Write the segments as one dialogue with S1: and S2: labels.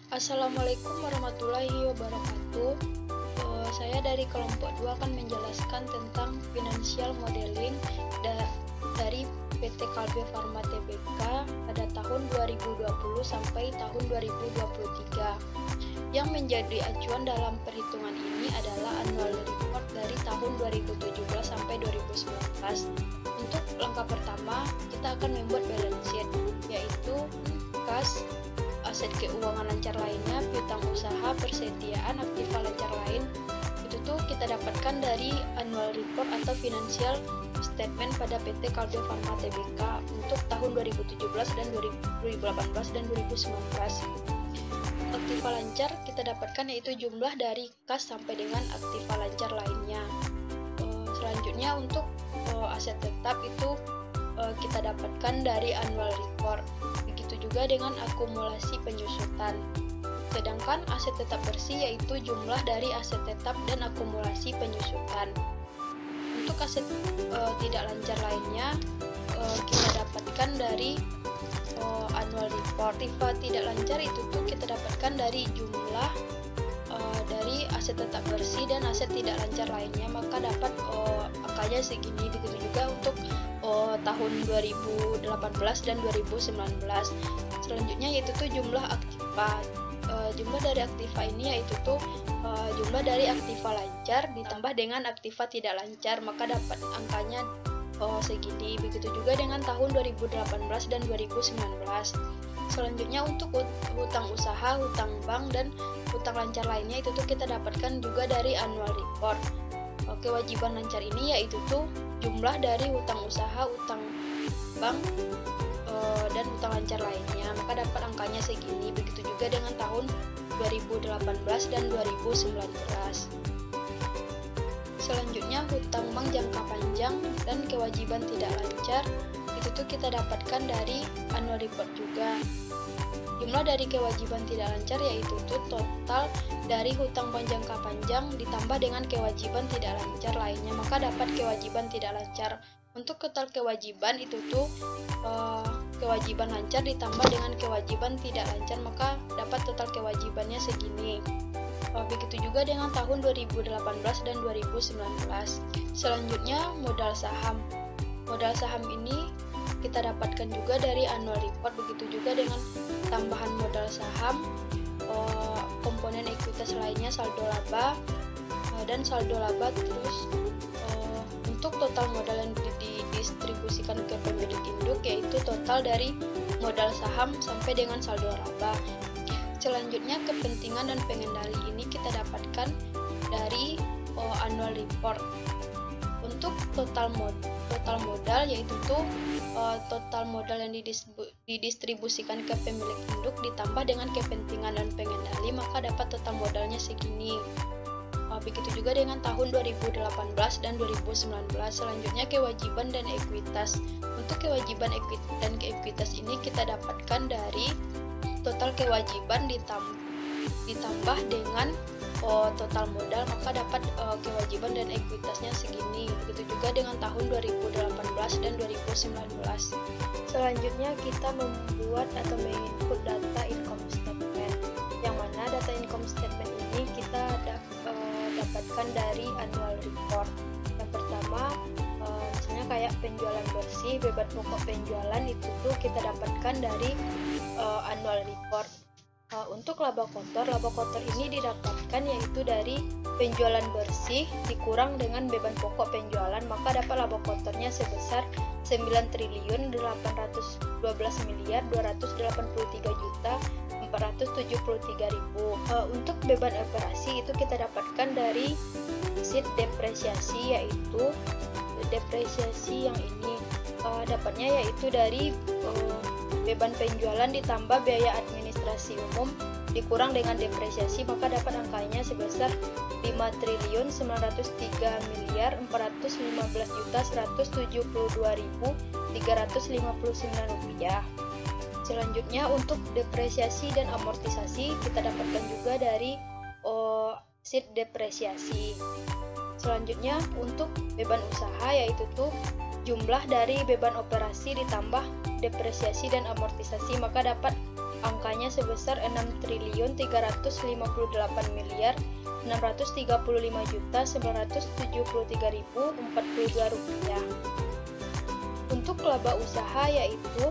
S1: Assalamualaikum warahmatullahi wabarakatuh. Saya dari kelompok 2 akan menjelaskan tentang financial modeling dari PT Kalbe Farma Tbk pada tahun 2020 sampai tahun 2023. Yang menjadi acuan dalam perhitungan ini adalah annual report dari tahun 2017 sampai 2019. Untuk langkah pertama, kita akan membuat balance sheet, yaitu kas, aset keuangan lancar lainnya, piutang usaha, persediaan, aktiva lancar lain. Itu tuh kita dapatkan dari annual report atau financial statement pada PT Kalbe Farma Tbk untuk tahun 2017 dan 2018 dan 2019. Aktiva lancar kita dapatkan yaitu jumlah dari kas sampai dengan aktiva lancar lainnya. Selanjutnya untuk aset tetap itu kita dapatkan dari annual report. Begitu juga dengan akumulasi penyusutan. Sedangkan aset tetap bersih yaitu jumlah dari aset tetap dan akumulasi penyusutan. Untuk aset tidak lancar lainnya kita dapatkan dari annual report. Aktiva tidak lancar itu tuh kita dapatkan dari jumlah dari aset tetap bersih dan aset tidak lancar lainnya, maka dapat angkanya segini. Begitu juga untuk tahun 2018 dan 2019. Selanjutnya yaitu tuh jumlah aktiva. Jumlah dari aktiva ini yaitu tuh jumlah dari aktiva lancar ditambah dengan aktiva tidak lancar, maka dapat angkanya segini. Begitu juga dengan tahun 2018 dan 2019. Selanjutnya untuk hutang usaha, hutang bank, dan hutang lancar lainnya itu tuh kita dapatkan juga dari annual report. Kewajiban lancar ini yaitu tuh jumlah dari hutang usaha, hutang bank, dan hutang lancar lainnya, maka dapat angkanya segini. Begitu juga dengan tahun 2018 dan 2019. Selanjutnya hutang bank jangka panjang dan kewajiban tidak lancar itu tuh kita dapatkan dari annual report juga. Jumlah dari kewajiban tidak lancar yaitu tuh total dari hutang bank jangka panjang ditambah dengan kewajiban tidak lancar lainnya, maka dapat kewajiban tidak lancar. Untuk total kewajiban itu tuh kewajiban lancar ditambah dengan kewajiban tidak lancar, maka dapat total kewajibannya segini. Begitu juga dengan tahun 2018 dan 2019. Selanjutnya modal saham. Modal saham ini kita dapatkan juga dari annual report. Begitu juga dengan tambahan modal saham, komponen ekuitas lainnya, saldo laba dan saldo laba. Terus untuk total modal yang didistribusikan ke pemilik induk yaitu total dari modal saham sampai dengan saldo laba. Selanjutnya kepentingan dan pengendali ini kita dapatkan dari annual report. Untuk total modal yaitu tuh total modal yang didistribusikan ke pemilik induk ditambah dengan kepentingan dan pengendali, maka dapat total modalnya segini. Begitu juga dengan tahun 2018 dan 2019. Selanjutnya kewajiban dan ekuitas. Untuk kewajiban dan ekuitas ini kita dapatkan dari total kewajiban ditambah dengan total modal, maka dapat kewajiban dan ekuitasnya segini. Begitu juga dengan tahun 2018 dan 2019. Selanjutnya kita membuat atau menginput data income statement, yang mana data income statement ini kita dapatkan dari annual report. Yang pertama misalnya kayak penjualan bersih, beban pokok penjualan itu tuh kita dapatkan dari annual report. Untuk laba kotor ini didapatkan yaitu dari penjualan bersih dikurang dengan beban pokok penjualan, maka dapat laba kotornya sebesar 9.283.473.473.000. Untuk beban operasi itu kita dapatkan dari sheet depresiasi, yaitu depresiasi yang ini dapatnya yaitu dari beban penjualan ditambah biaya administrasi umum dikurang dengan depresiasi, maka dapat angkanya sebesar 5.913.415.172.359 rupiah. Selanjutnya untuk depresiasi dan amortisasi kita dapatkan juga dari sheet depresiasi. Selanjutnya untuk beban usaha yaitu tuh jumlah dari beban operasi ditambah depresiasi dan amortisasi, maka dapat angkanya sebesar 6.635.633.973.042 rupiah. Untuk laba usaha yaitu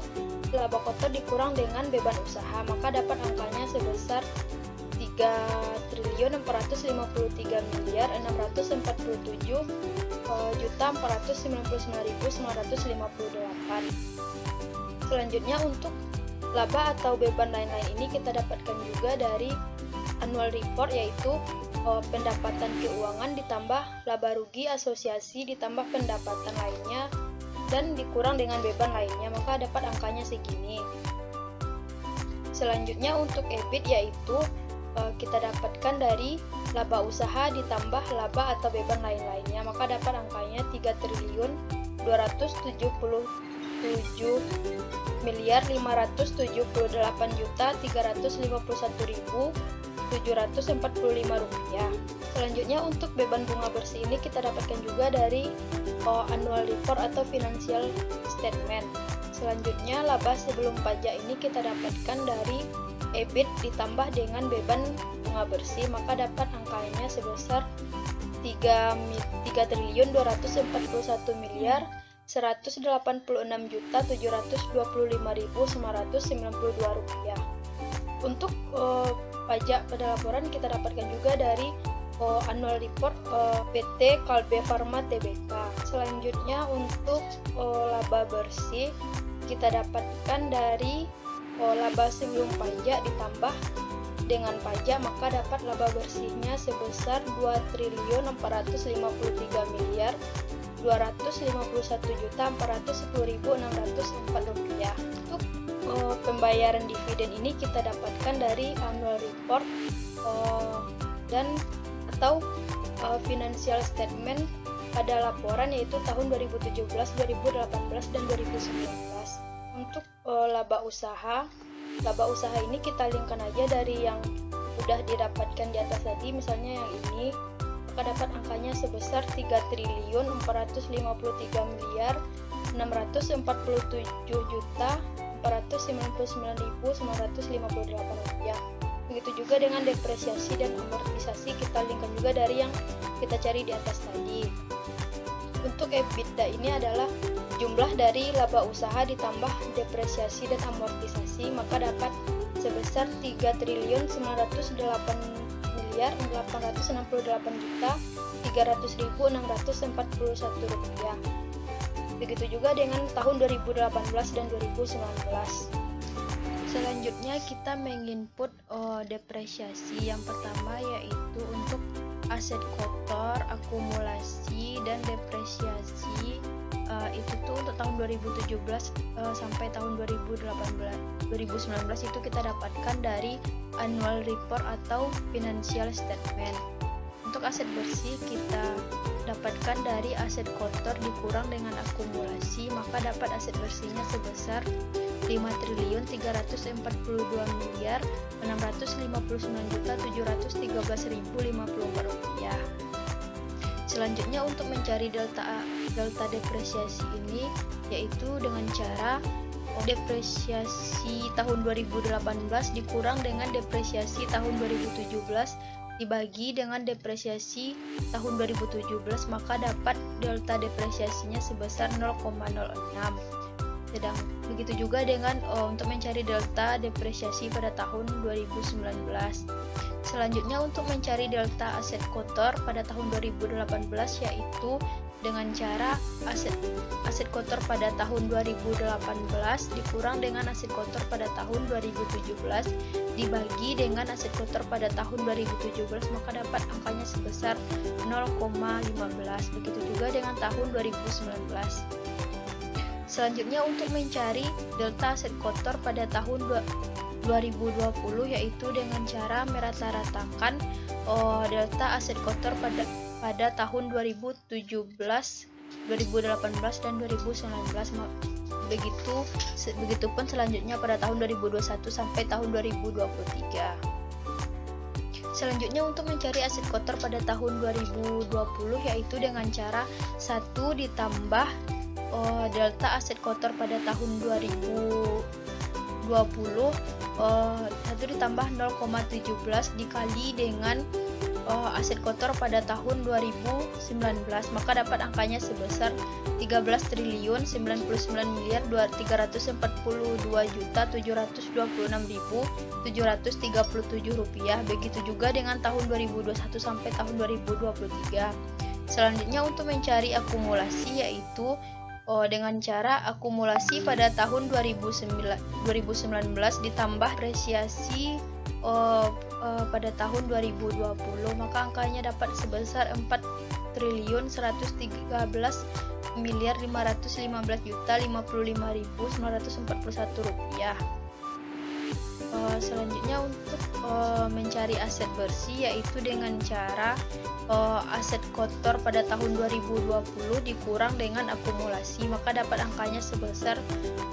S1: laba kotor dikurang dengan beban usaha, maka dapat angkanya sebesar 3.447.499.958. Selanjutnya untuk laba atau beban lain-lain ini kita dapatkan juga dari annual report, yaitu pendapatan keuangan ditambah laba rugi asosiasi ditambah pendapatan lainnya dan dikurang dengan beban lainnya, maka dapat angkanya segini. Selanjutnya untuk EBIT yaitu kita dapatkan dari laba usaha ditambah laba atau beban lain-lainnya, maka dapat angkanya 3.457.578.351.745 rupiah. Selanjutnya untuk beban bunga bersih ini kita dapatkan juga dari annual report atau financial statement. Selanjutnya laba sebelum pajak ini kita dapatkan dari EBIT ditambah dengan beban bunga bersih, maka dapat angkanya sebesar 3.186.725.992 rupiah. Untuk pajak pada laporan kita dapatkan juga dari annual report PT Kalbe Farma Tbk. Selanjutnya untuk laba bersih kita dapatkan dari laba sebelum pajak ditambah dengan pajak, maka dapat laba bersihnya sebesar 2.451.251.410.604 rupiah. Untuk pembayaran dividen ini kita dapatkan dari annual report dan atau financial statement pada laporan yaitu tahun 2017, 2018, dan 2019. Untuk laba usaha ini kita linkkan aja dari yang udah didapatkan di atas tadi, misalnya yang ini, maka dapat angkanya sebesar 3.467.499.958 rupiah. Begitu juga dengan depresiasi dan amortisasi kita linkkan juga dari yang kita cari di atas tadi. Untuk EBITDA ini adalah jumlah dari laba usaha ditambah depresiasi dan amortisasi, maka dapat sebesar 3.868.300.641 rupiah. Begitu juga dengan tahun 2018 dan 2019. Selanjutnya kita menginput depresiasi. Yang pertama yaitu untuk aset kotor, akumulasi, dan depresiasi. Itu tuh untuk tahun 2017 sampai tahun 2019 itu kita dapatkan dari annual report atau financial statement. Untuk aset bersih kita dapatkan dari aset kotor dikurang dengan akumulasi, maka dapat aset bersihnya sebesar 5.342.659.713.054 rupiah. Selanjutnya untuk mencari delta depresiasi ini yaitu dengan cara depresiasi tahun 2018 dikurang dengan depresiasi tahun 2017 dibagi dengan depresiasi tahun 2017, maka dapat delta depresiasinya sebesar 0,06. Begitu juga dengan untuk mencari delta depresiasi pada tahun 2019. Selanjutnya untuk mencari delta aset kotor pada tahun 2018 yaitu dengan cara aset kotor pada tahun 2018 dikurang dengan aset kotor pada tahun 2017 dibagi dengan aset kotor pada tahun 2017, maka dapat angkanya sebesar 0,15. Begitu juga dengan tahun 2019. Selanjutnya untuk mencari delta aset kotor pada tahun 2020 yaitu dengan cara merata-ratakan delta aset kotor pada tahun 2017, 2018, dan 2019. Begitupun selanjutnya pada tahun 2021 sampai tahun 2023. Selanjutnya untuk mencari aset kotor pada tahun 2020 yaitu dengan cara 1 ditambah delta aset kotor pada tahun 2020 1 ditambah 0,17 dikali dengan aset kotor pada tahun 2019, maka dapat angkanya sebesar 13.099.342.726.737 rupiah. Begitu juga dengan tahun 2021 sampai tahun 2023. Selanjutnya untuk mencari akumulasi, yaitu dengan cara akumulasi pada tahun 2019 ditambah depresiasi pada tahun 2020, maka angkanya dapat sebesar 4.111.515.055.941 rupiah. Selanjutnya untuk mencari aset bersih, yaitu dengan cara aset kotor pada tahun 2020 dikurang dengan akumulasi, maka dapat angkanya sebesar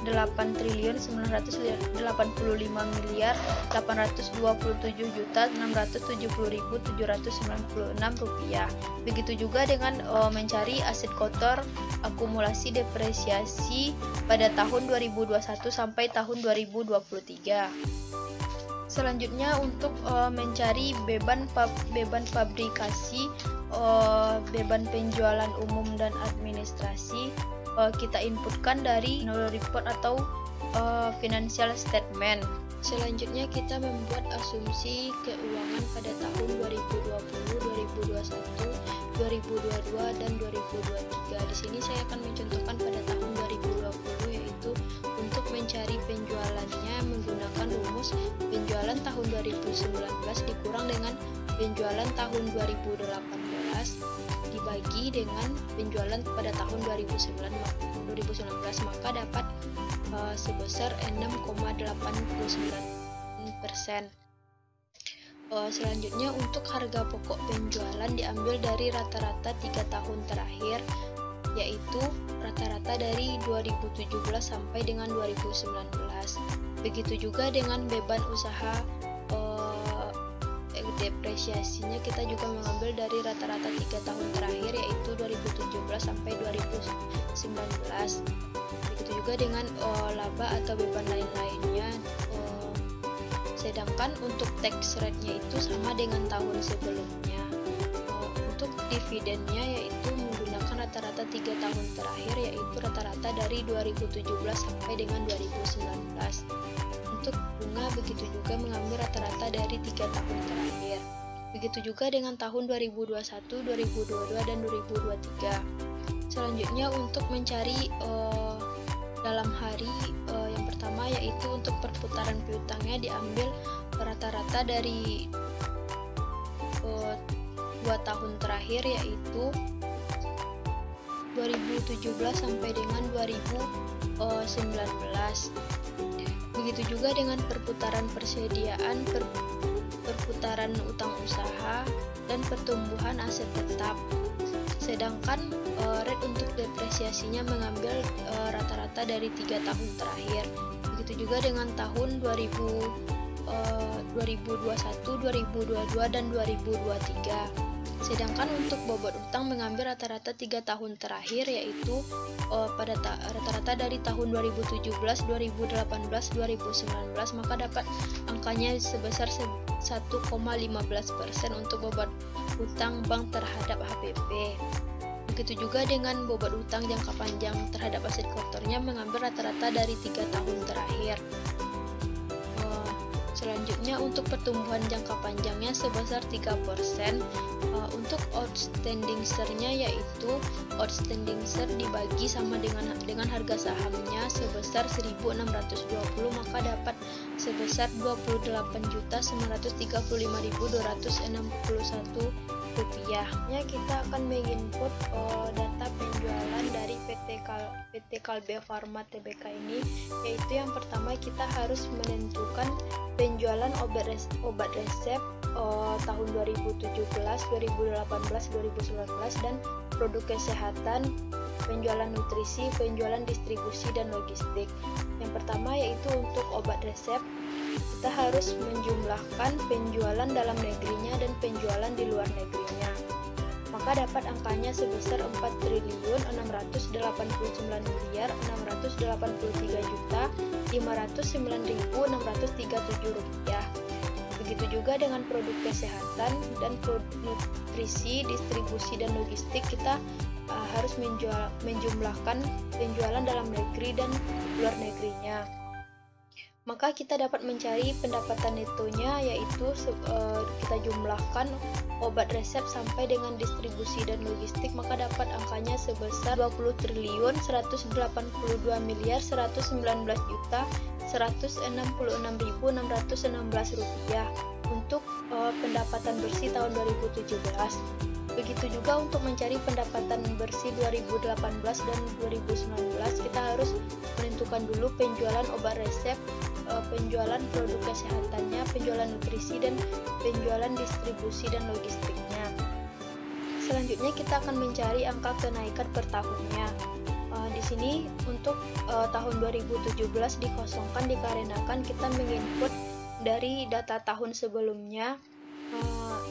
S1: 8.928.827.670.796 rupiah. Begitu juga dengan mencari aset kotor akumulasi depresiasi pada tahun 2021 sampai tahun 2023. Selanjutnya untuk mencari beban fabrikasi, beban penjualan umum dan administrasi, kita inputkan dari annual report atau financial statement. Selanjutnya kita membuat asumsi keuangan pada tahun 2020, 2021, 2022 dan 2023. Di sini saya akan mencontohkan pada tahun 2020, yaitu untuk mencari penjualannya menggunakan rumus penjualan tahun 2019 dikurang dengan penjualan tahun 2018 dibagi dengan penjualan pada tahun 2019, maka dapat sebesar 6,89%. Selanjutnya untuk harga pokok penjualan diambil dari rata-rata 3 tahun terakhir, yaitu rata-rata dari 2017 sampai dengan 2019. Begitu juga dengan beban usaha, depresiasinya kita juga mengambil dari rata-rata 3 tahun terakhir, yaitu 2017 sampai 2019. Begitu juga dengan laba atau beban lain-lainnya. Sedangkan untuk tax rate-nya itu sama dengan tahun sebelumnya. Untuk dividennya yaitu menggunakan rata-rata 3 tahun terakhir, yaitu rata-rata dari 2017 sampai dengan 2019. Untuk bunga begitu juga mengambil rata-rata dari 3 tahun terakhir. Begitu juga dengan tahun 2021, 2022 dan 2023. Selanjutnya untuk mencari dalam hari yang pertama, yaitu untuk perputaran piutangnya diambil rata-rata dari 2 tahun terakhir, yaitu 2017 sampai dengan 2019. Begitu juga dengan perputaran persediaan, perputaran utang usaha, dan pertumbuhan aset tetap. Sedangkan rate untuk depresiasinya mengambil rata-rata dari 3 tahun terakhir. Begitu juga dengan tahun 2021, 2022 dan 2023. Sedangkan untuk bobot utang mengambil rata-rata 3 tahun terakhir, yaitu pada rata-rata dari tahun 2017, 2018, 2019, maka dapat angkanya sebesar 1,15% untuk bobot utang bank terhadap HPP. Begitu juga dengan bobot utang jangka panjang terhadap aset kotornya mengambil rata-rata dari 3 tahun terakhir. Selanjutnya untuk pertumbuhan jangka panjangnya sebesar 3%. Untuk outstanding share-nya yaitu outstanding share dibagi sama dengan harga sahamnya sebesar 1.620, maka dapat sebesar 28.935.261 rupiah. Kita akan menginput data penjualan dari PT Kalbe Farma Tbk ini, yaitu yang pertama kita harus menentukan penjualan obat resep tahun 2017, 2018, 2019 dan produk kesehatan, penjualan nutrisi, penjualan distribusi dan logistik. Yang pertama yaitu untuk obat resep, kita harus menjumlahkan penjualan dalam negerinya dan penjualan di luar negerinya. maka dapat angkanya sebesar 4.689.589.637 rupiah. Begitu juga dengan produk kesehatan dan produk nutrisi, distribusi dan logistik, kita harus menjumlahkan penjualan dalam negeri dan luar negerinya. Maka kita dapat mencari pendapatan netonya, yaitu kita jumlahkan obat resep sampai dengan distribusi dan logistik, maka dapat angkanya sebesar 20.119.166.616 rupiah untuk pendapatan bersih tahun 2017. Begitu juga untuk mencari pendapatan bersih 2018 dan 2019, kita harus menentukan dulu penjualan obat resep, penjualan produk kesehatannya, penjualan nutrisi, dan penjualan distribusi dan logistiknya. Selanjutnya kita akan mencari angka kenaikan per tahunnya. Di sini untuk tahun 2017 dikosongkan dikarenakan kita menginput dari data tahun sebelumnya,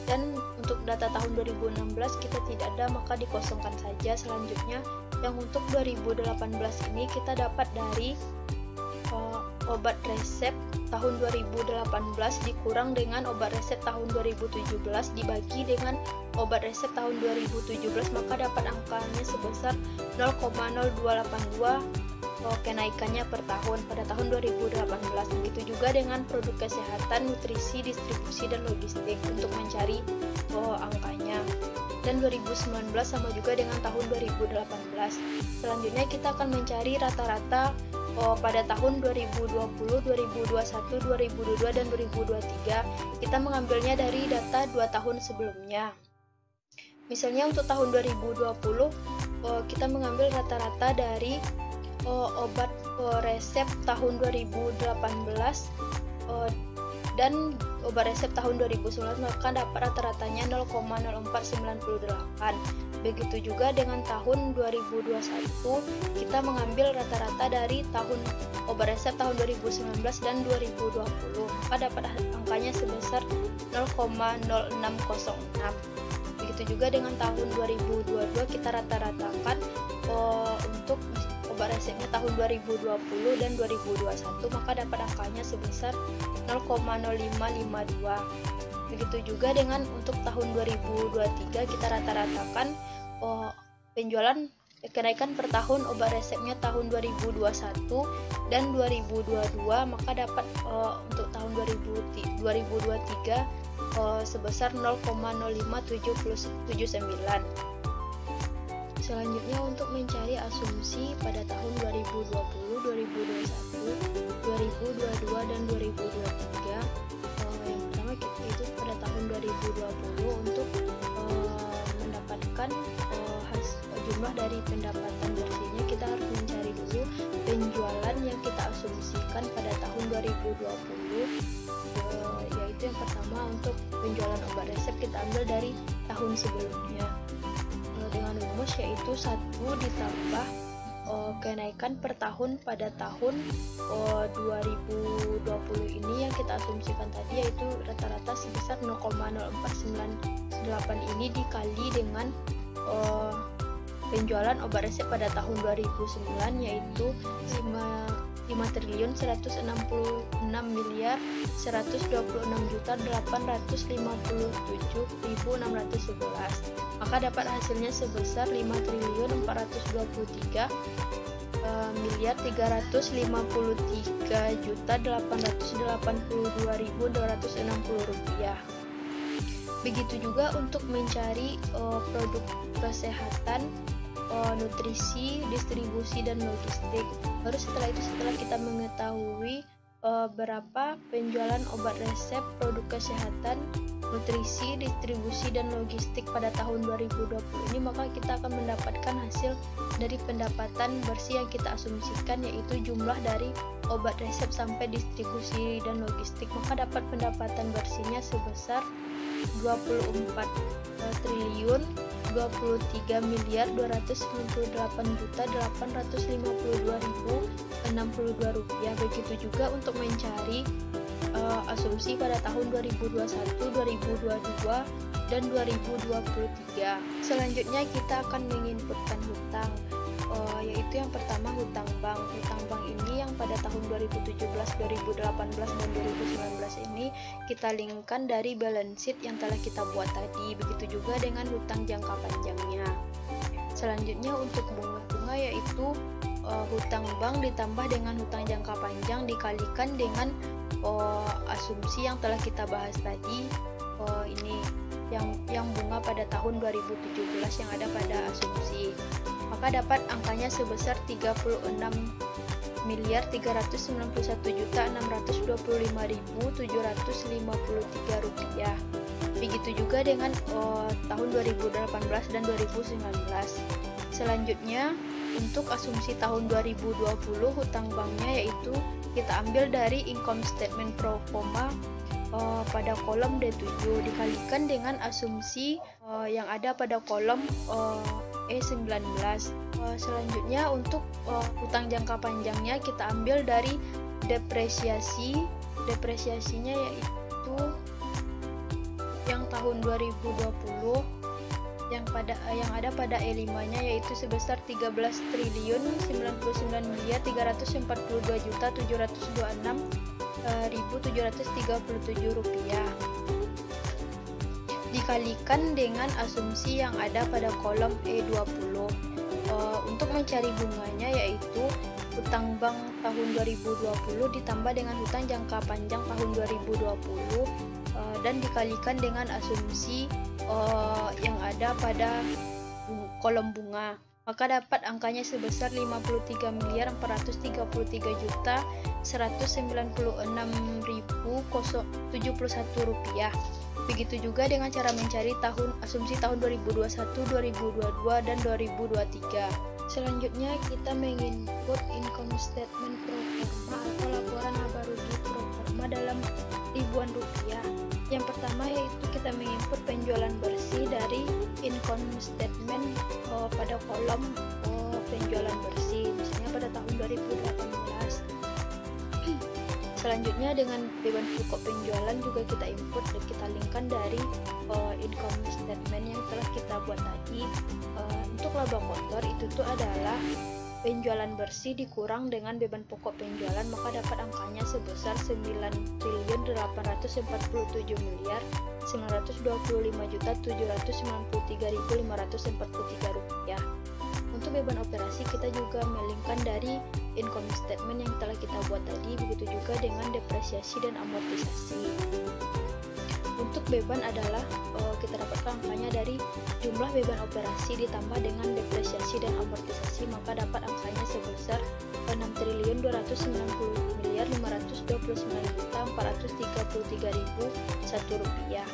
S1: dan untuk data tahun 2016 kita tidak ada, maka dikosongkan saja. Selanjutnya yang untuk 2018 ini kita dapat dari obat resep tahun 2018 dikurang dengan obat resep tahun 2017 dibagi dengan obat resep tahun 2017, maka dapat angkanya sebesar 0,0282 kenaikannya per tahun pada tahun 2018. Begitu juga dengan produk kesehatan, nutrisi, distribusi, dan logistik untuk mencari angkanya. Dan 2019 sama juga dengan tahun 2018. Selanjutnya kita akan mencari rata-rata pada tahun 2020, 2021, 2022, dan 2023. Kita mengambilnya dari data 2 tahun sebelumnya. Misalnya untuk tahun 2020 kita mengambil rata-rata dari obat resep tahun 2018 dan obat resep tahun 2019, maka dapat rata-ratanya 0,0498. Begitu juga dengan tahun 2021, kita mengambil rata-rata dari tahun obat resep tahun 2019 dan 2020, maka dapat angkanya sebesar 0,0606. Begitu juga dengan tahun 2022, kita rata-ratakan untuk obat resepnya tahun 2020 dan 2021, maka dapat angkanya sebesar 0,0552. Begitu juga dengan untuk tahun 2023, kita rata-ratakan penjualan kenaikan per tahun obat resepnya tahun 2021 dan 2022, maka dapat untuk tahun 2023 sebesar 0,0579. Selanjutnya untuk mencari asumsi pada tahun 2020, 2021, 2022, dan 2023. Yang pertama itu pada tahun 2020 untuk mendapatkan jumlah dari pendapatan bersihnya, kita harus mencari dulu penjualan yang kita asumsikan pada tahun 2020, yaitu yang pertama untuk penjualan obat resep kita ambil dari tahun sebelumnya dengan rumus yaitu 1 ditambah kenaikan per tahun pada tahun 2020 ini yang kita asumsikan tadi, yaitu rata-rata sebesar 0,0498 ini dikali dengan penjualan obat resep pada tahun 2009, yaitu 5.166.126.857.611, maka dapat hasilnya sebesar 5.453.353.882.260 rupiah. Begitu juga untuk mencari produk kesehatan, nutrisi, distribusi, dan logistik. Baru setelah itu, setelah kita mengetahui berapa penjualan obat resep, produk kesehatan, nutrisi, distribusi, dan logistik pada tahun 2020 ini, maka kita akan mendapatkan hasil dari pendapatan bersih yang kita asumsikan, yaitu jumlah dari obat resep sampai distribusi dan logistik. Maka dapat pendapatan bersihnya sebesar 24.298.852.652 rupiah. Begitu juga untuk mencari asumsi pada tahun 2021, 2022, dan 2023. Selanjutnya kita akan menginputkan hutang, yaitu yang pertama hutang bank. Hutang bank ini yang pada tahun 2017, 2018, dan 2019 ini kita linkkan dari balance sheet yang telah kita buat tadi. Begitu juga dengan hutang jangka panjangnya. Selanjutnya untuk bunga yaitu hutang bank ditambah dengan hutang jangka panjang dikalikan dengan asumsi yang telah kita bahas tadi, ini yang bunga pada tahun 2017 yang ada pada asumsi, maka dapat angkanya sebesar 36.391.625.753 rupiah. Begitu juga dengan tahun 2018 dan 2019. Selanjutnya untuk asumsi tahun 2020 hutang banknya yaitu kita ambil dari income statement pro forma pada kolom D7 dikalikan dengan asumsi yang ada pada kolom E19. Selanjutnya untuk hutang jangka panjangnya kita ambil dari depresiasinya yaitu yang tahun 2020 yang ada pada E5-nya yaitu sebesar 13.942.326.737 rupiah dikalikan dengan asumsi yang ada pada kolom E20. Untuk mencari bunganya yaitu hutang bank tahun 2020 ditambah dengan hutang jangka panjang tahun 2020 dan dikalikan dengan asumsi yang ada pada kolom bunga, maka dapat angkanya sebesar 53.434.196.071 rupiah. Begitu juga dengan cara mencari asumsi tahun 2021, 2022, dan 2023. Selanjutnya kita menginput income statement pro forma atau laporan laba rugi pro forma dalam ribuan rupiah. Yang pertama yaitu kita menginput penjualan bersih dari income statement pada kolom penjualan bersih, misalnya pada tahun 2018. Selanjutnya dengan beban pokok penjualan juga kita input dan kita linkkan dari income statement yang telah kita buat tadi. Untuk laba kotor itu tuh adalah penjualan bersih dikurang dengan beban pokok penjualan, maka dapat angkanya sebesar 9.947.925.793.543 rupiah. Untuk beban operasi kita juga melingkan dari income statement yang telah kita buat tadi, begitu juga dengan depresiasi dan amortisasi. Untuk beban adalah kita dapatkan angkanya dari jumlah beban operasi ditambah dengan depresiasi dan amortisasi, maka dapat angkanya sebesar 6.290.429.433.001 rupiah.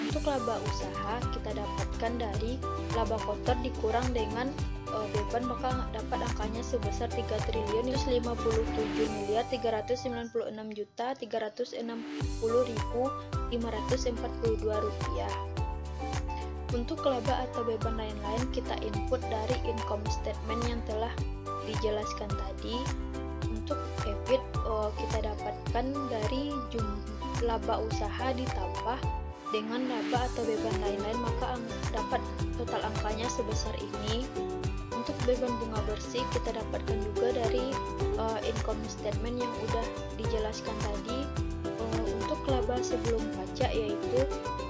S1: Untuk laba usaha kita dapatkan dari laba kotor dikurang dengan beban, maka dapat angkanya sebesar 3.557.366.360.542 rupiah. Untuk laba atau beban lain-lain kita input dari income statement yang telah dijelaskan tadi. Untuk EBIT kita dapatkan dari jumlah laba usaha ditambah dengan laba atau beban lain-lain, maka dapat total angkanya sebesar ini. Untuk beban bunga bersih kita dapatkan juga dari income statement yang udah dijelaskan tadi. Untuk laba sebelum pajak yaitu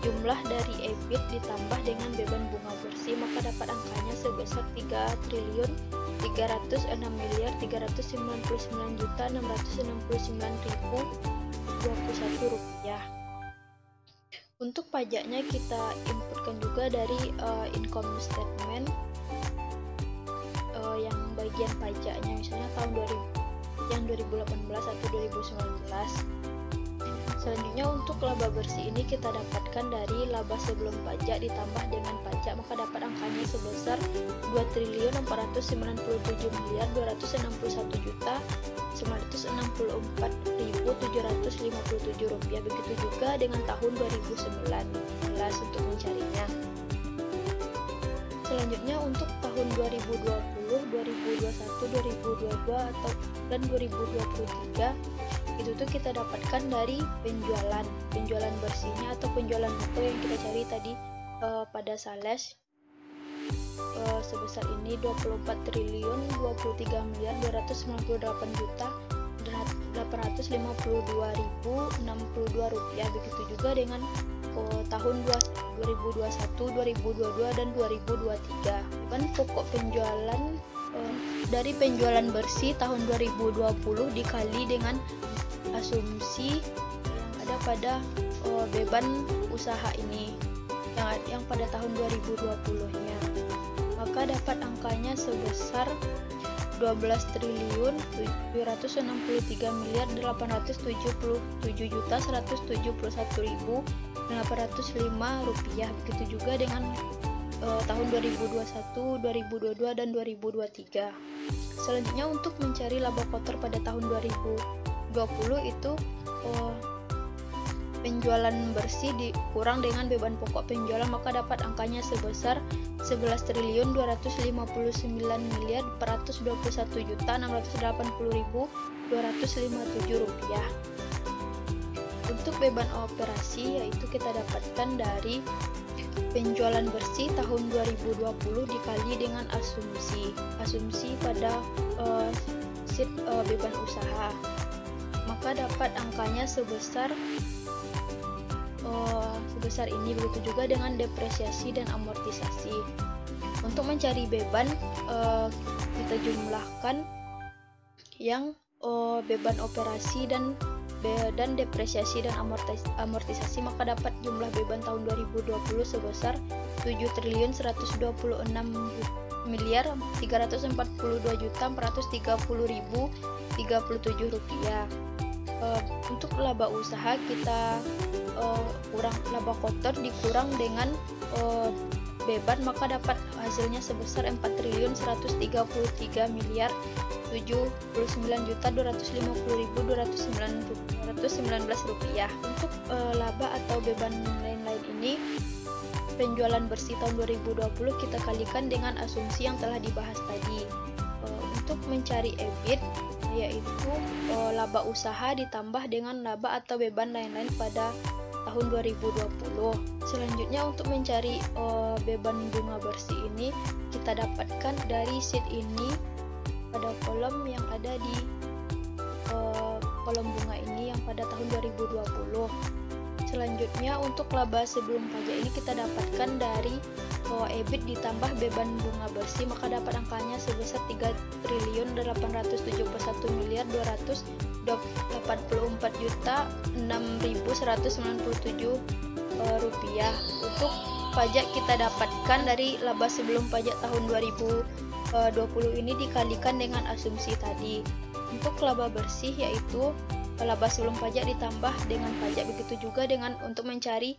S1: jumlah dari EBIT ditambah dengan beban bunga bersih, maka dapat angkanya sebesar 3.399.669.021 rupiah. Untuk pajaknya kita inputkan juga dari income statement yang bagian pajaknya, misalnya tahun 2018 atau 2019. Selanjutnya untuk laba bersih ini kita dapatkan dari laba sebelum pajak ditambah dengan pajak, maka dapat angkanya sebesar 2.461.964.757 rupiah. Begitu juga dengan tahun 2019 untuk mencarinya. Selanjutnya untuk tahun 2020, 2021, 2022 dan 2023 Itu tuh kita dapatkan dari penjualan bersihnya atau penjualan netto yang kita cari tadi pada sales sebesar ini 24.238.852.852 rupiah. Begitu juga dengan tahun 2021, 2022 dan 2023. Kan pokok penjualan dari penjualan bersih tahun 2020 dikali dengan asumsi yang ada pada beban usaha ini yang pada tahun 2020-nya, maka dapat angkanya sebesar 12.877.171.805 rupiah. Begitu juga dengan tahun 2021, 2022 dan 2023. Selanjutnya untuk mencari laba kotor pada tahun 2020 itu penjualan bersih dikurang dengan beban pokok penjualan, maka dapat angkanya sebesar 11.421.680.257 rupiah. Untuk beban operasi yaitu kita dapatkan dari penjualan bersih tahun 2020 dikali dengan asumsi pada sheet beban usaha, maka dapat angkanya sebesar ini. Begitu juga dengan depresiasi dan amortisasi. Untuk mencari beban kita jumlahkan yang beban operasi dan depresiasi dan amortisasi, maka dapat jumlah beban tahun 2020 sebesar 7.342.342.430.037 rupiah. Untuk laba usaha kita kurang laba kotor dikurang dengan beban, maka dapat hasilnya sebesar 4.139.250.219 rupiah. Untuk laba atau beban lain-lain ini, penjualan bersih tahun 2020 kita kalikan dengan asumsi yang telah dibahas tadi. Untuk mencari EBIT yaitu laba usaha ditambah dengan laba atau beban lain-lain pada tahun 2020. Selanjutnya untuk mencari beban bunga bersih ini kita dapatkan dari sheet ini pada kolom yang ada di kolom bunga ini yang pada tahun 2020. Selanjutnya untuk laba sebelum pajak ini kita dapatkan dari EBIT ditambah beban bunga bersih, maka dapat angkanya sebesar 3.384.69197 rupiah. Untuk pajak kita dapatkan dari laba sebelum pajak tahun 2020 ini dikalikan dengan asumsi tadi. Untuk laba bersih yaitu laba sebelum pajak ditambah dengan pajak. Begitu juga dengan untuk mencari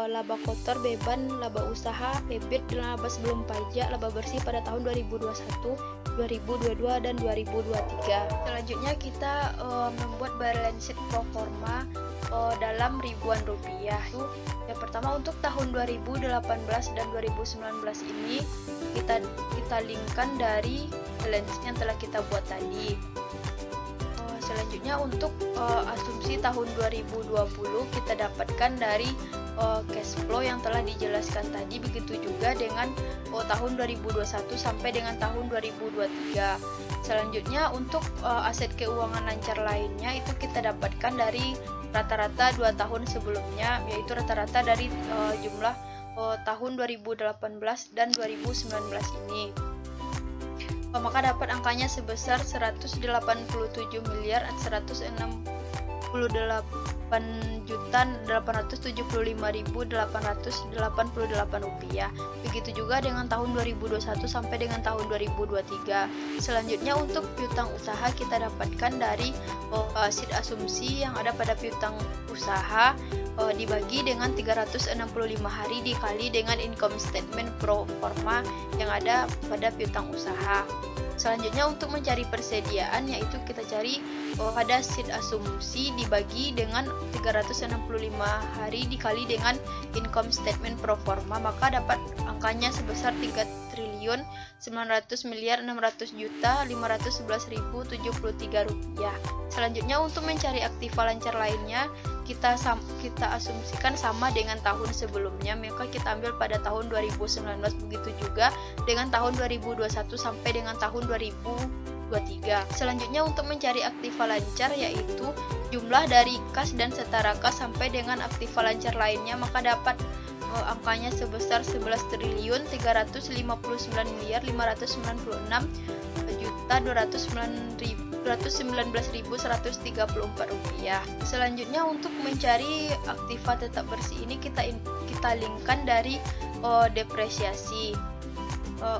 S1: laba kotor, beban, laba usaha, EBIT, dan laba sebelum pajak, laba bersih pada tahun 2021, 2022 dan 2023. Selanjutnya kita membuat balance sheet pro forma dalam ribuan rupiah. Yang pertama untuk tahun 2018 dan 2019 ini kita linkkan dari balance sheet yang telah kita buat tadi. Selanjutnya untuk asumsi tahun 2020 kita dapatkan dari cash flow yang telah dijelaskan tadi. Begitu juga dengan tahun 2021 sampai dengan tahun 2023. Selanjutnya untuk aset keuangan lancar lainnya itu kita dapatkan dari rata-rata 2 tahun sebelumnya, yaitu rata-rata dari jumlah tahun 2018 dan 2019 ini. Maka dapat angkanya sebesar 187.875.888 rupiah. Begitu juga dengan tahun 2021 sampai dengan tahun 2023. Selanjutnya untuk piutang usaha kita dapatkan dari sheet asumsi yang ada pada piutang usaha dibagi dengan 365 hari dikali dengan income statement pro forma yang ada pada piutang usaha. Selanjutnya untuk mencari persediaan yaitu kita cari pada sheet asumsi dibagi dengan 365 hari dikali dengan income statement pro forma, maka dapat angkanya sebesar 3.900.600.511.073 rupiah. Selanjutnya untuk mencari aktiva lancar lainnya, kita asumsikan sama dengan tahun sebelumnya, maka kita ambil pada tahun 2019, begitu juga dengan tahun 2021 sampai dengan tahun 2023. Selanjutnya untuk mencari aktiva lancar yaitu jumlah dari kas dan setara kas sampai dengan aktiva lancar lainnya, maka dapat angkanya sebesar 11.959.519.219.134 rupiah. Selanjutnya untuk mencari aktiva tetap bersih ini kita linkkan dari depresiasi.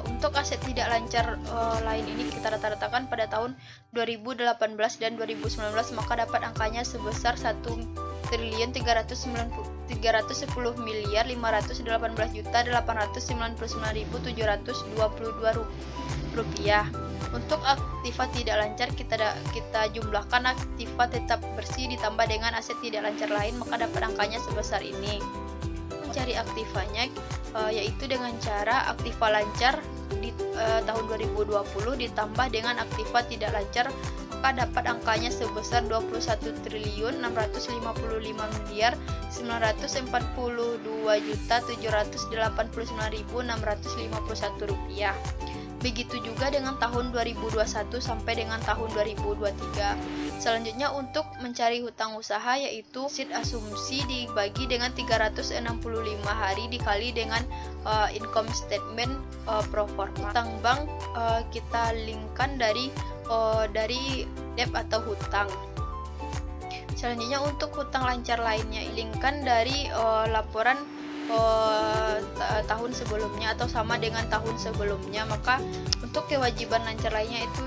S1: Untuk aset tidak lancar lain ini kita rata-ratakan pada tahun 2018 dan 2019, maka dapat angkanya sebesar 1.310.518.899.722 rupiah. Untuk aktiva tidak lancar kita jumlahkan aktiva tetap bersih ditambah dengan aset tidak lancar lain, maka dapat angkanya sebesar ini. Mencari aktivanya yaitu dengan cara aktiva lancar di tahun 2020 ditambah dengan aktiva tidak lancar, maka dapat angkanya sebesar 21.942.789.651 rupiah. Begitu juga dengan tahun 2021 sampai dengan tahun 2023. Selanjutnya untuk mencari hutang usaha yaitu sheet asumsi dibagi dengan 365 hari dikali dengan income statement pro forma. Hutang bank kita linkkan dari debt atau hutang. Selanjutnya untuk hutang lancar lainnya linkkan dari laporan tahun sebelumnya atau sama dengan tahun sebelumnya. Maka untuk kewajiban lancar lainnya itu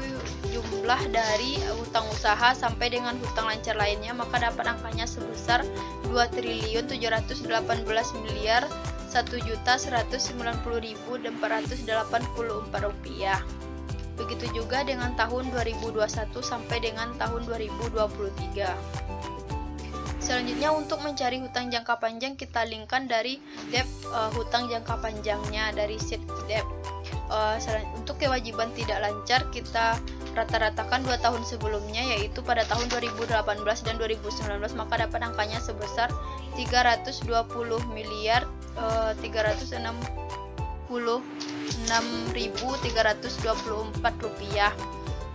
S1: jumlah dari hutang usaha sampai dengan hutang lancar lainnya, maka dapat angkanya sebesar 2.711.190.484 rupiah. Begitu juga dengan tahun 2021 sampai dengan tahun 2023. Selanjutnya untuk mencari hutang jangka panjang kita linkkan dari debt hutang jangka panjangnya dari sheet debt. Untuk kewajiban tidak lancar kita rata-ratakan 2 tahun sebelumnya yaitu pada tahun 2018 dan 2019, maka dapat angkanya sebesar 320.366.324 rupiah.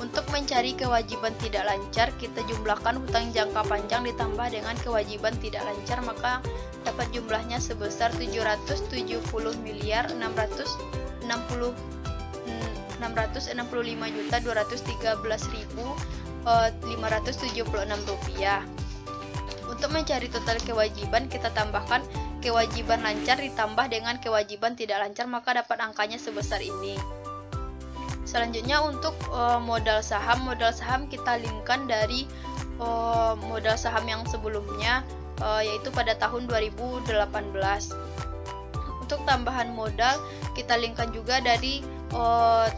S1: Untuk mencari kewajiban tidak lancar, kita jumlahkan hutang jangka panjang ditambah dengan kewajiban tidak lancar, maka dapat jumlahnya sebesar 765.213.576 rupiah. Untuk mencari total kewajiban, kita tambahkan kewajiban lancar ditambah dengan kewajiban tidak lancar, maka dapat angkanya sebesar ini. Selanjutnya untuk modal saham kita linkkan dari modal saham yang sebelumnya yaitu pada tahun 2018. Untuk tambahan modal kita linkkan juga dari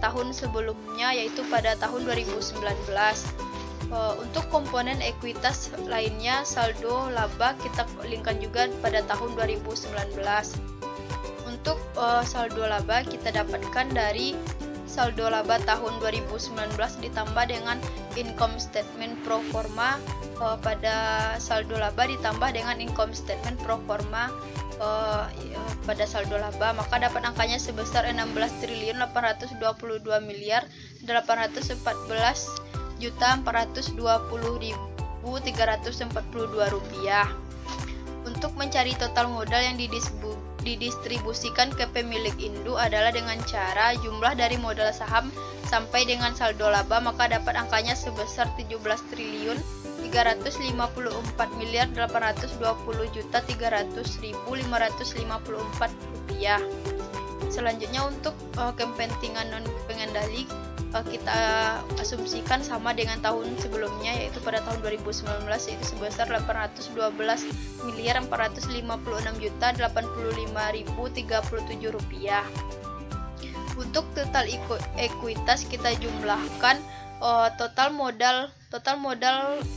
S1: tahun sebelumnya yaitu pada tahun 2019. Untuk komponen ekuitas lainnya saldo laba kita linkkan juga pada tahun 2019. Untuk saldo laba kita dapatkan dari saldo laba tahun 2019 ditambah dengan income statement pro forma pada saldo laba ditambah dengan income statement pro forma pada saldo laba, maka dapat angkanya sebesar 16.814.420.342 rupiah. Untuk mencari total modal yang didistribusikan ke pemilik indu adalah dengan cara jumlah dari modal saham sampai dengan saldo laba, maka dapat angkanya sebesar 17.320.820.300.554 rupiah. Selanjutnya untuk kepentingan non pengendali kita asumsikan sama dengan tahun sebelumnya yaitu pada tahun 2019 yaitu sebesar 812.456.085.037 rupiah. Untuk total ekuitas kita jumlahkan total modal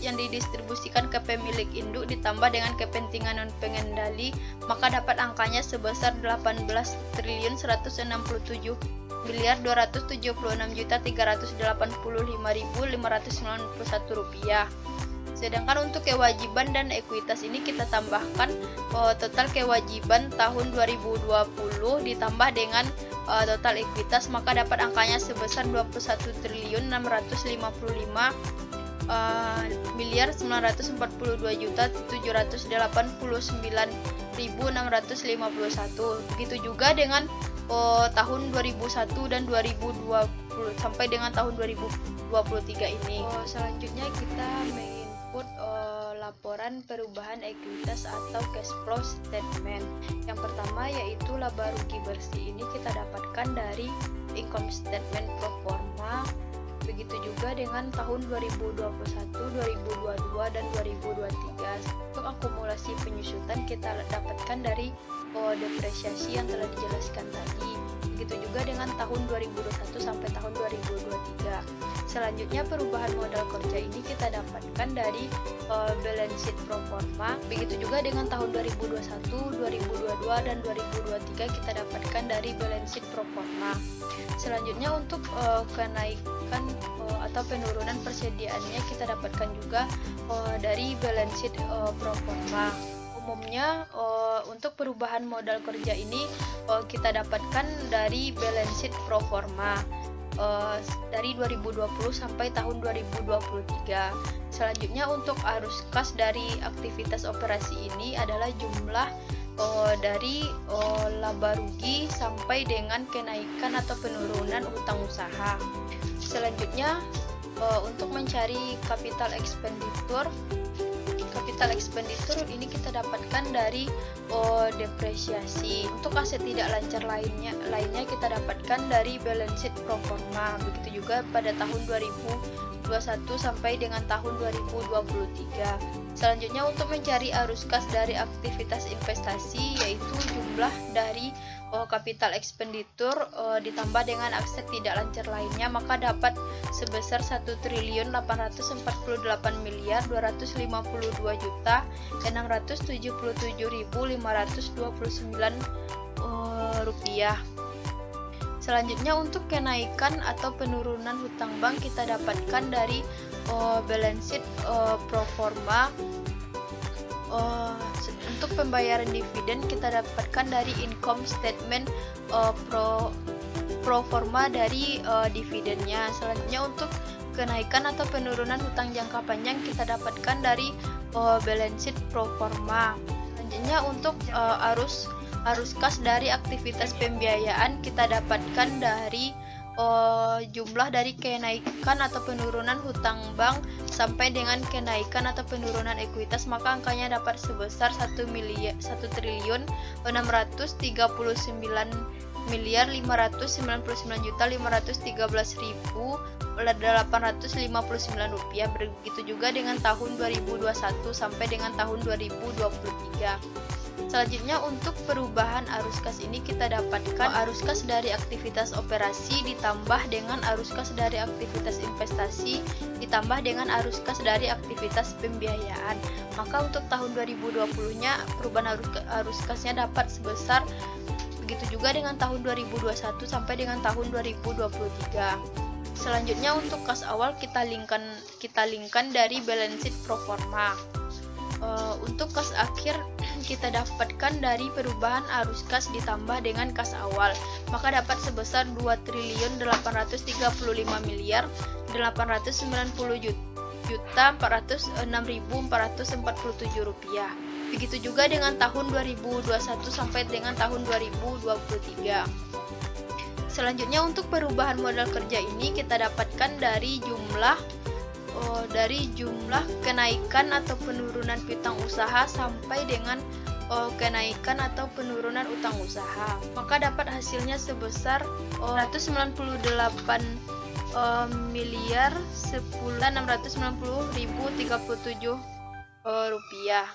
S1: yang didistribusikan ke pemilik induk ditambah dengan kepentingan non pengendali, maka dapat angkanya sebesar 18.276.376.555.591 rupiah. Sedangkan untuk kewajiban dan ekuitas ini kita tambahkan total kewajiban tahun 2020 ditambah dengan total ekuitas, maka dapat angkanya sebesar 21.645.989.651. Begitu juga dengan tahun 2001 dan 2020 sampai dengan tahun 2023 ini. Selanjutnya kita menginput laporan perubahan ekuitas atau cash flow statement. Yang pertama yaitu laba rugi bersih, ini kita dapatkan dari income statement pro forma. Begitu juga dengan tahun 2021, 2022 dan 2023. Untuk akumulasi penyusutan kita dapatkan dari depresiasi yang telah dijelaskan tadi. Begitu juga dengan tahun 2021 sampai tahun 2023. Selanjutnya perubahan modal kerja ini kita dapatkan dari balance sheet pro forma. Begitu juga dengan tahun 2021, 2022 dan 2023 kita dapatkan dari balance sheet pro forma. Selanjutnya untuk kenaikan atau penurunan persediaannya kita dapatkan juga dari balance sheet pro forma. Umumnya untuk perubahan modal kerja ini kita dapatkan dari balance sheet pro forma dari 2020 sampai tahun 2023. Selanjutnya untuk arus kas dari aktivitas operasi ini adalah jumlah dari laba rugi sampai dengan kenaikan atau penurunan utang usaha. Selanjutnya untuk mencari capital expenditure ini kita dapatkan dari depresiasi. Untuk aset tidak lancar lainnya kita dapatkan dari balance sheet pro forma. Begitu juga pada tahun 2021 sampai dengan tahun 2023. Selanjutnya untuk mencari arus kas dari aktivitas investasi yaitu jumlah dari capital expenditure ditambah dengan aset tidak lancar lainnya, maka dapat sebesar 1.842.252.677.529 rupiah. Selanjutnya untuk kenaikan atau penurunan hutang bank kita dapatkan dari balance sheet pro forma. Untuk pembayaran dividen kita dapatkan dari income statement pro forma dari dividennya. Selanjutnya untuk kenaikan atau penurunan hutang jangka panjang kita dapatkan dari balance sheet pro forma. Selanjutnya untuk arus kas dari aktivitas pembiayaan kita dapatkan dari jumlah dari kenaikan atau penurunan hutang bank sampai dengan kenaikan atau penurunan ekuitas, maka angkanya dapat sebesar 1.599.513.859 rupiah. Begitu juga dengan tahun 2021 sampai dengan tahun 2023. Selanjutnya untuk perubahan arus kas ini kita dapatkan arus kas dari aktivitas operasi ditambah dengan arus kas dari aktivitas investasi ditambah dengan arus kas dari aktivitas pembiayaan. Maka untuk tahun 2020-nya perubahan arus kasnya dapat sebesar, begitu juga dengan tahun 2021 sampai dengan tahun 2023. Selanjutnya untuk kas awal kita linkkan dari balance sheet pro forma. Untuk kas akhir kita dapatkan dari perubahan arus kas ditambah dengan kas awal, maka dapat sebesar 2.835.490.406.447 rupiah. Begitu juga dengan tahun 2021 sampai dengan tahun 2023. Selanjutnya untuk perubahan modal kerja ini kita dapatkan dari jumlah kenaikan atau penurunan piutang usaha sampai dengan kenaikan atau penurunan utang usaha, maka dapat hasilnya sebesar 198.690.037 rupiah.